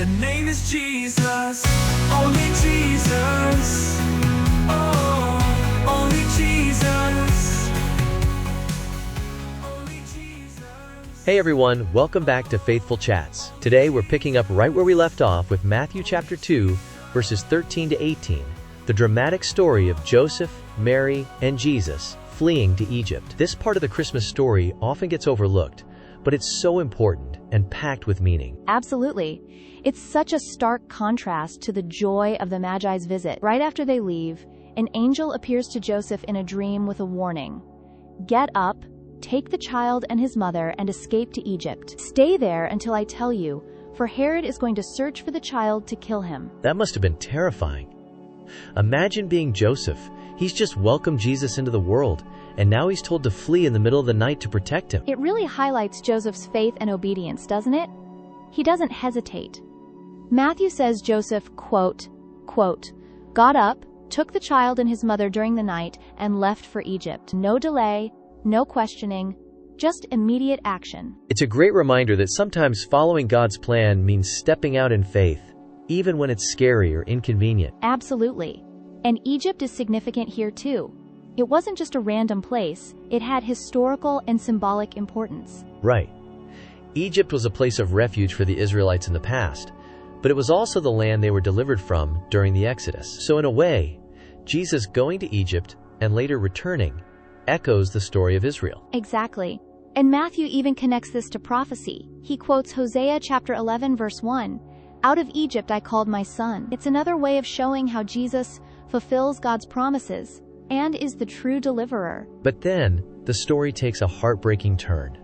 The name is Jesus, only Jesus. Oh, only Jesus. Only Jesus. Hey everyone, welcome back to Faithful Chats. Today we're picking up right where we left off with Matthew chapter 2, verses 13 to 18, the dramatic story of Joseph, Mary, and Jesus fleeing to Egypt. This part of the Christmas story often gets overlooked, but it's so important and packed with meaning. Absolutely. It's such a stark contrast to the joy of the Magi's visit. Right after they leave, an angel appears to Joseph in a dream with a warning. Get up, take the child and his mother, and escape to Egypt. Stay there until I tell you, for Herod is going to search for the child to kill him. That must have been terrifying. Imagine being Joseph. He's just welcomed Jesus into the world, and now he's told to flee in the middle of the night to protect him. It really highlights Joseph's faith and obedience, doesn't it? He doesn't hesitate. Matthew says Joseph, quote, got up, took the child and his mother during the night, and left for Egypt. No delay, no questioning, just immediate action. It's a great reminder that sometimes following God's plan means stepping out in faith, even when it's scary or inconvenient. Absolutely. And Egypt is significant here too. It wasn't just a random place, it had historical and symbolic importance. Right. Egypt was a place of refuge for the Israelites in the past, but it was also the land they were delivered from during the Exodus. So in a way, Jesus going to Egypt and later returning echoes the story of Israel. Exactly. And Matthew even connects this to prophecy. He quotes Hosea chapter 11 verse 1, "Out of Egypt I called my son." It's another way of showing how Jesus fulfills God's promises and is the true deliverer. But then, the story takes a heartbreaking turn.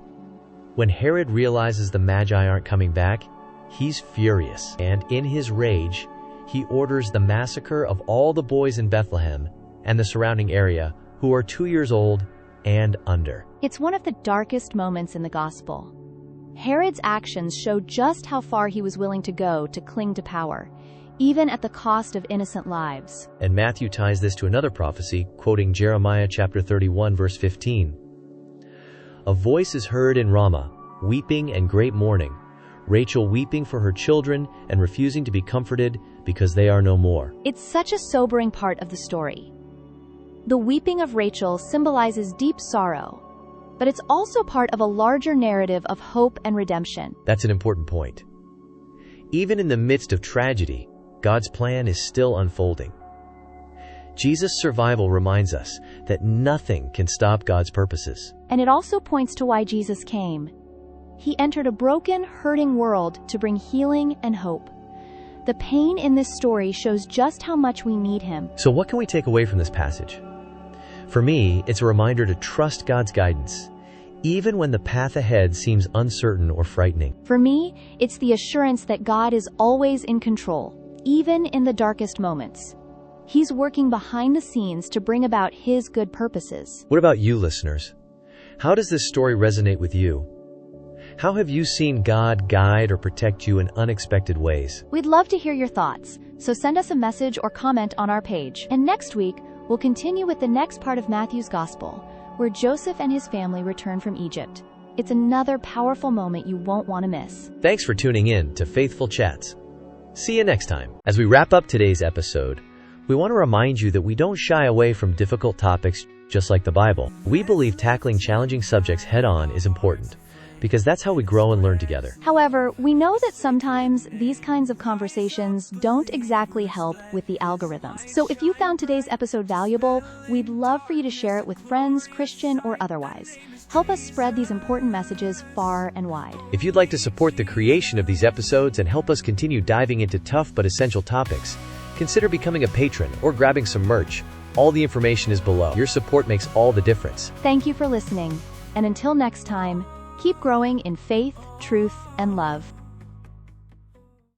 When Herod realizes the Magi aren't coming back, he's furious, and in his rage, he orders the massacre of all the boys in Bethlehem and the surrounding area who are 2 years old and under. It's one of the darkest moments in the gospel. Herod's actions show just how far he was willing to go to cling to power, even at the cost of innocent lives. And Matthew ties this to another prophecy, quoting Jeremiah chapter 31 verse 15. "A voice is heard in Ramah, weeping and great mourning, Rachel weeping for her children and refusing to be comforted because they are no more." It's such a sobering part of the story. The weeping of Rachel symbolizes deep sorrow, but it's also part of a larger narrative of hope and redemption. That's an important point. Even in the midst of tragedy, God's plan is still unfolding. Jesus' survival reminds us that nothing can stop God's purposes. And it also points to why Jesus came. He entered a broken, hurting world to bring healing and hope. The pain in this story shows just how much we need him. So what can we take away from this passage? For me, it's a reminder to trust God's guidance, even when the path ahead seems uncertain or frightening. For me, it's the assurance that God is always in control, even in the darkest moments. He's working behind the scenes to bring about his good purposes. What about you, listeners? How does this story resonate with you? How have you seen God guide or protect you in unexpected ways? We'd love to hear your thoughts, so send us a message or comment on our page. And next week, we'll continue with the next part of Matthew's Gospel, where Joseph and his family return from Egypt. It's another powerful moment you won't want to miss. Thanks for tuning in to Faithful Chats. See you next time. As we wrap up today's episode, we want to remind you that we don't shy away from difficult topics just like the Bible. We believe tackling challenging subjects head-on is important, because that's how we grow and learn together. However, we know that sometimes these kinds of conversations don't exactly help with the algorithms. So if you found today's episode valuable, we'd love for you to share it with friends, Christian or otherwise. Help us spread these important messages far and wide. If you'd like to support the creation of these episodes and help us continue diving into tough but essential topics, consider becoming a patron or grabbing some merch. All the information is below. Your support makes all the difference. Thank you for listening. And until next time, keep growing in faith, truth, and love.